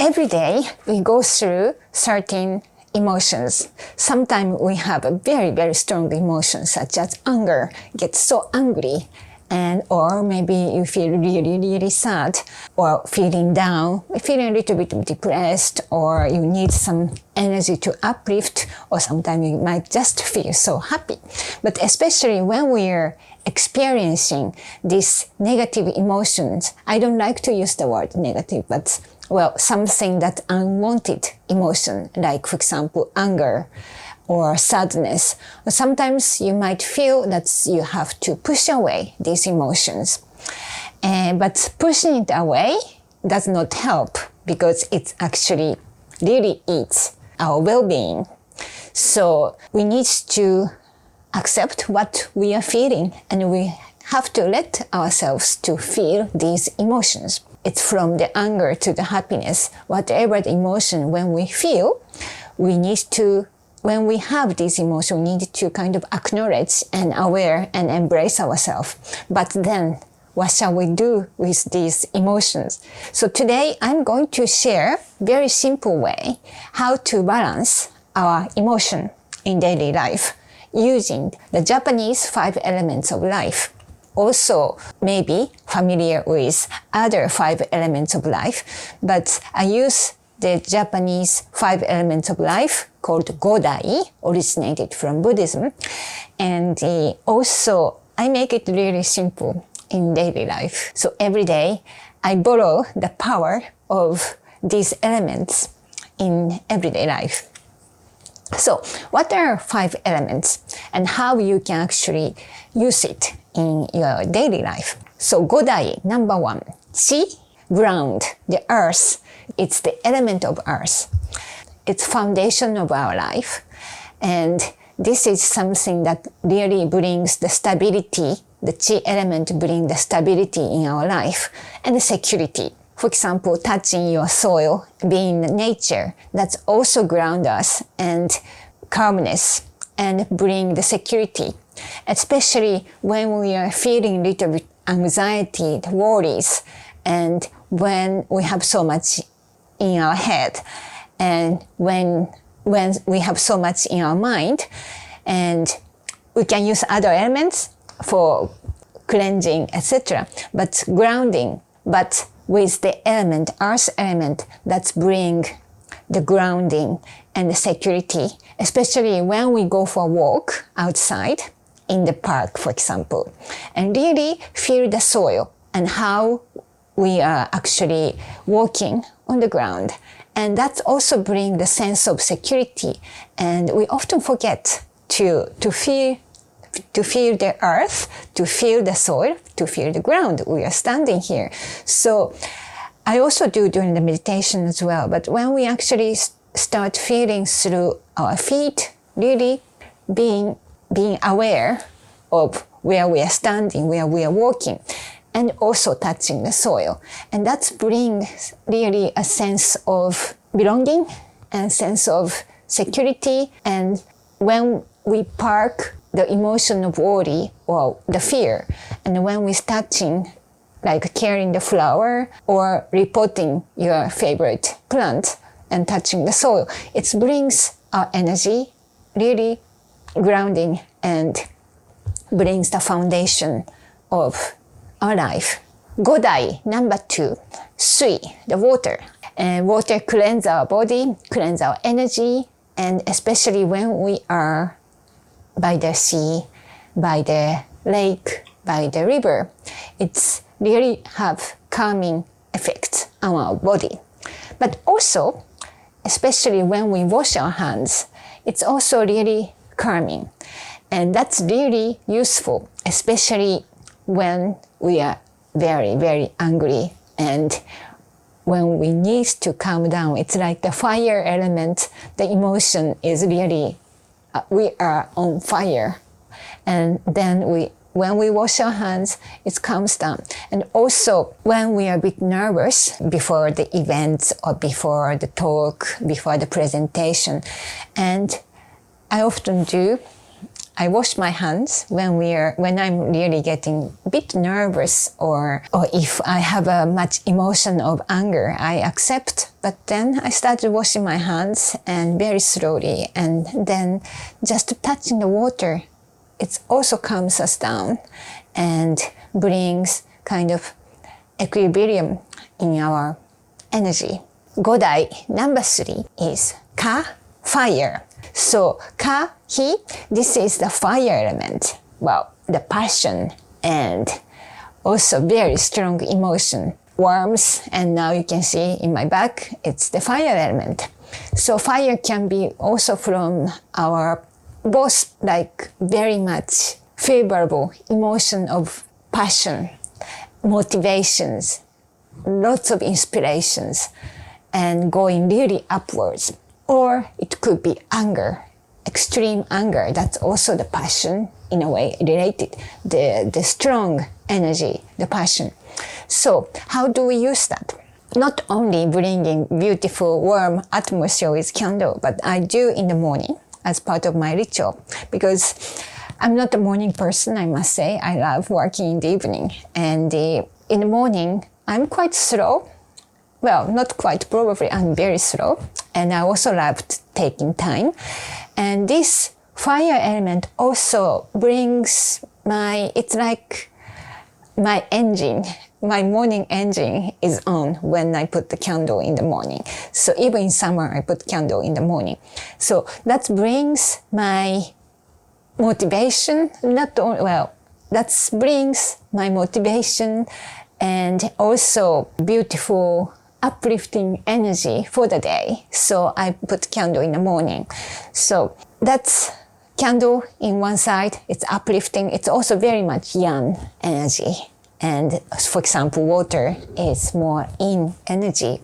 every day we go through certain emotions. Sometimes we have a very, very strong emotion, such as anger, get so angry, or maybe you feel really, really sad, or feeling down, feeling a little bit depressed, or you need some energy to uplift, or sometimes you might just feel so happy. But especially when we are experiencing these negative emotions, I don't like to use the word negative, but something that unwanted emotion, like for example, anger or sadness. Sometimes you might feel that you have to push away these emotions. But pushing it away does not help because it actually really eats our well-being. So we need to accept what we are feeling, and we have to let ourselves to feel these emotions. It's from the anger to the happiness, whatever the emotion when we feel, when we have this emotion, we need to kind of acknowledge and aware and embrace ourselves. But then, what shall we do with these emotions? So today, I'm going to share a very simple way how to balance our emotion in daily life using the Japanese 5 elements of life. Also, maybe familiar with other 5 elements of life, but I use the Japanese 5 elements of life called Godai, originated from Buddhism. And also, I make it really simple in daily life. So every day, I borrow the power of these elements in everyday life. So what are 5 elements and how you can actually use it in your daily life? So Godai, number 1, chi, ground, the earth. It's the element of earth. It's foundation of our life. And this is something that really brings the stability. The chi element brings the stability in our life and the security. For example, touching your soil, being in nature, that's also ground us and calmness and bring the security. Especially when we are feeling a little bit anxiety, worries, and when we have so much in our head, and when we have so much in our mind, and we can use other elements for cleansing, etc. But grounding, but with the element, earth element, that's bring the grounding and the security, especially when we go for a walk outside in the park, for example, and really feel the soil and how we are actually walking on the ground. And that also brings the sense of security. And we often forget to feel the earth, to feel the soil, to feel the ground. We are standing here. So I also do during the meditation as well. But when we actually start feeling through our feet, really being aware of where we are standing, where we are walking, and also touching the soil. And that brings really a sense of belonging and sense of security. And when we park the emotion of worry or the fear, and when we're touching, like carrying the flower or repotting your favorite plant and touching the soil, it brings our energy, really grounding, and brings the foundation of our life. Godai, number 2, sui, the water. And water cleanses our body, cleanses our energy, and especially when we are by the sea, by the lake, by the river, it's really have calming effects on our body. But also, especially when we wash our hands, it's also really calming. And that's really useful, especially when we are very, very angry and when we need to calm down. It's like the fire element, the emotion is really, we are on fire. And then when we wash our hands, it calms down. And also, when we are a bit nervous before the events or before the talk, before the presentation, and I often do, I wash my hands when I'm really getting a bit nervous, or if I have a much emotion of anger, I accept but then I started washing my hands and very slowly, and then just touching the water, it also calms us down and brings kind of equilibrium in our energy. Godai number 3 is ka, fire. So ka, heat, this is the fire element. Well, the passion and also very strong emotion, warmth, and now you can see in my back, it's the fire element. So fire can be also from our both like very much favorable emotion of passion, motivations, lots of inspirations, and going really upwards. Or it could be anger, extreme anger. That's also the passion in a way related, the strong energy, the passion. So how do we use that? Not only bringing beautiful warm atmosphere with candle, but I do in the morning as part of my ritual, because I'm not a morning person, I must say. I love working in the evening, and in the morning I'm quite slow. Well, not quite, probably I'm very slow, and I also love taking time. And this fire element also brings it's like my engine, my morning engine is on when I put the candle in the morning. So even in summer, I put candle in the morning. So that brings my motivation, that brings my motivation and also beautiful uplifting energy for the day. So I put candle in the morning. So that's candle in one side, it's uplifting. It's also very much yang energy. And for example, water is more yin energy.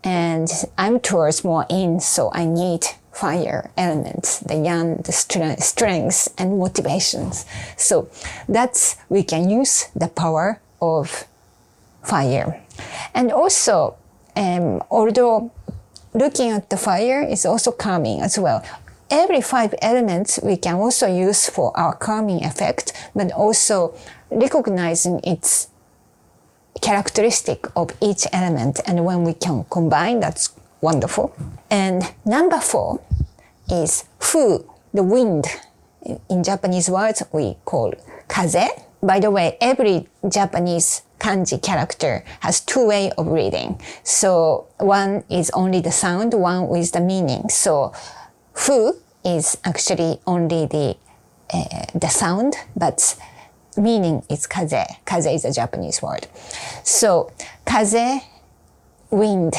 And I'm towards more yin, so I need fire elements, the yang, the strengths and motivations. So we can use the power of fire. And also, although looking at the fire is also calming as well. Every 5 elements we can also use for our calming effect, but also recognizing its characteristic of each element. And when we can combine, that's wonderful. And number 4 is fu, the wind. In Japanese words, we call kaze. By the way, every Japanese kanji character has 2 ways of reading. So one is only the sound, one is the meaning. So fu is actually only the sound, but meaning is kaze. Kaze is a Japanese word. So kaze, wind,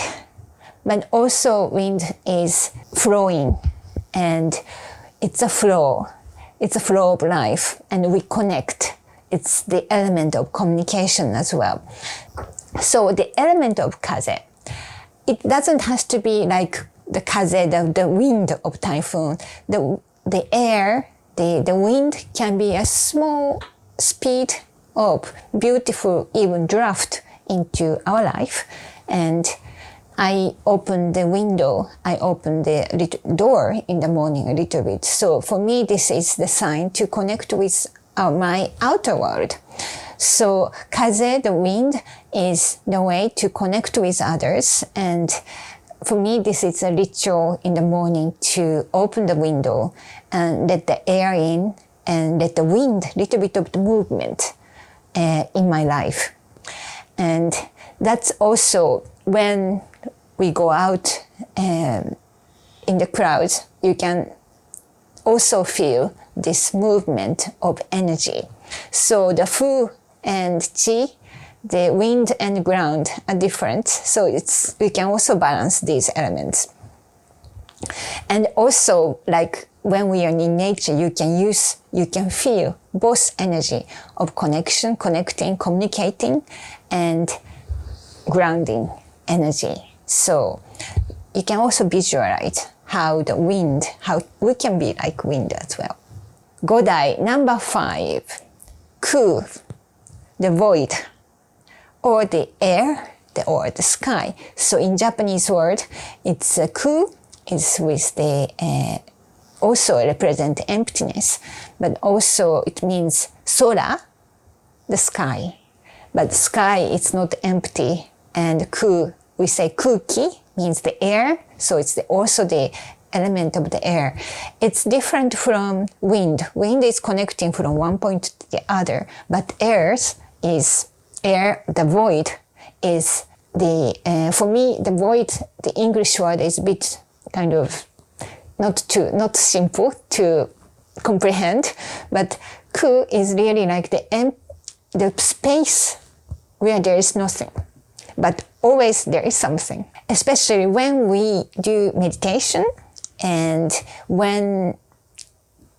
but also wind is flowing, and it's a flow. It's a flow of life, and we connect. It's the element of communication as well. So the element of kaze, it doesn't have to be like the kaze, the wind of typhoon. The air, the wind can be a small speed of beautiful, even draft into our life. And I open the window, I open the door in the morning a little bit. So for me, this is the sign to connect with my outer world. So kaze, the wind, is the way to connect with others. And for me, this is a ritual in the morning to open the window and let the air in and let the wind, little bit of the movement in my life. And that's also when we go out in the crowds, you can also feel this movement of energy. So the fu and chi, the wind and ground are different. So we can also balance these elements. And also, like when we are in nature, you can feel both energy of connection, connecting, communicating, and grounding energy. So you can also visualize how we can be like wind as well. Godai, number 5, ku, the void, or the air, or the sky. So in Japanese word, it's ku is with the, also represent emptiness, but also it means sora, the sky. But sky is not empty, and ku, we say kuki, means the air, so it's also the element of the air. It's different from wind. Wind is connecting from one point to the other, but air, the void is for me, the void, the English word is a bit kind of not simple to comprehend, but ku is really like the space where there is nothing, but always there is something. Especially when we do meditation and when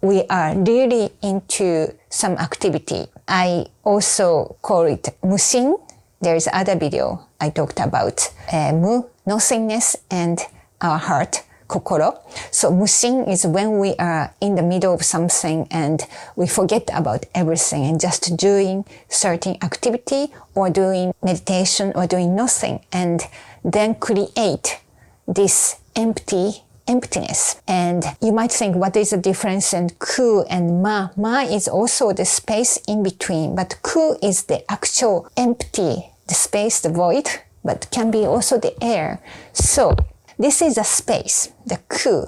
we are really into some activity. I also call it mushin. There is other video I talked about mu, nothingness, and our heart, kokoro. So mushin is when we are in the middle of something and we forget about everything and just doing certain activity or doing meditation or doing nothing, and then create this emptiness. And you might think, what is the difference in ku and ma? Ma is also the space in between, but ku is the actual empty, the space, the void, but can be also the air. So this is a space. The ku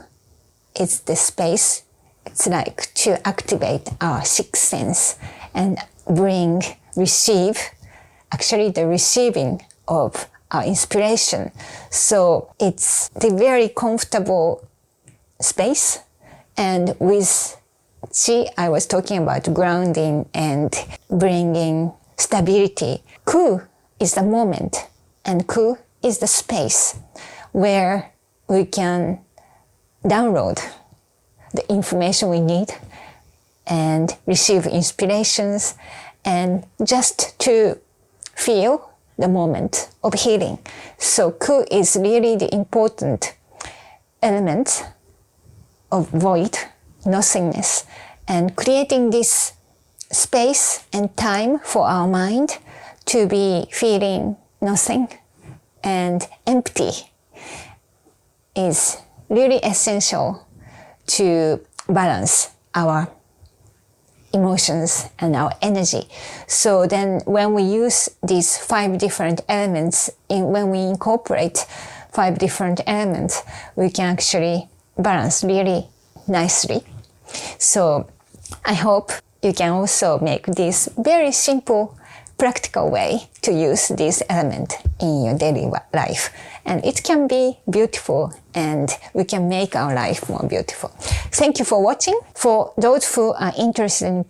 is the space. It's like to activate our sixth sense and receive, actually the receiving of our inspiration. So it's the very comfortable space. And with chi, I was talking about grounding and bringing stability. Ku is the moment, and ku is the space where we can download the information we need and receive inspirations and just to feel the moment of healing. So ku is really the important element of void, nothingness, and creating this space and time for our mind to be feeling nothing and empty is really essential to balance our emotions and our energy. So then when we use these 5 different elements, when we incorporate 5 different elements, we can actually balance really nicely. So I hope you can also make this very simple, practical way to use this element in your daily life. And it can be beautiful, and we can make our life more beautiful. Thank you for watching. For those who are interested in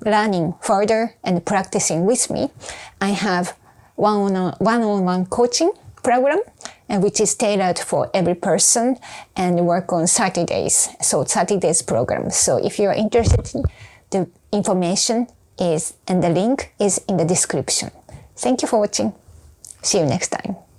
learning further and practicing with me, I have one-on-one coaching program, and which is tailored for every person and work on 30 days. So 30 days program. So if you're interested, the information and the link is in the description. Thank you for watching. See you next time.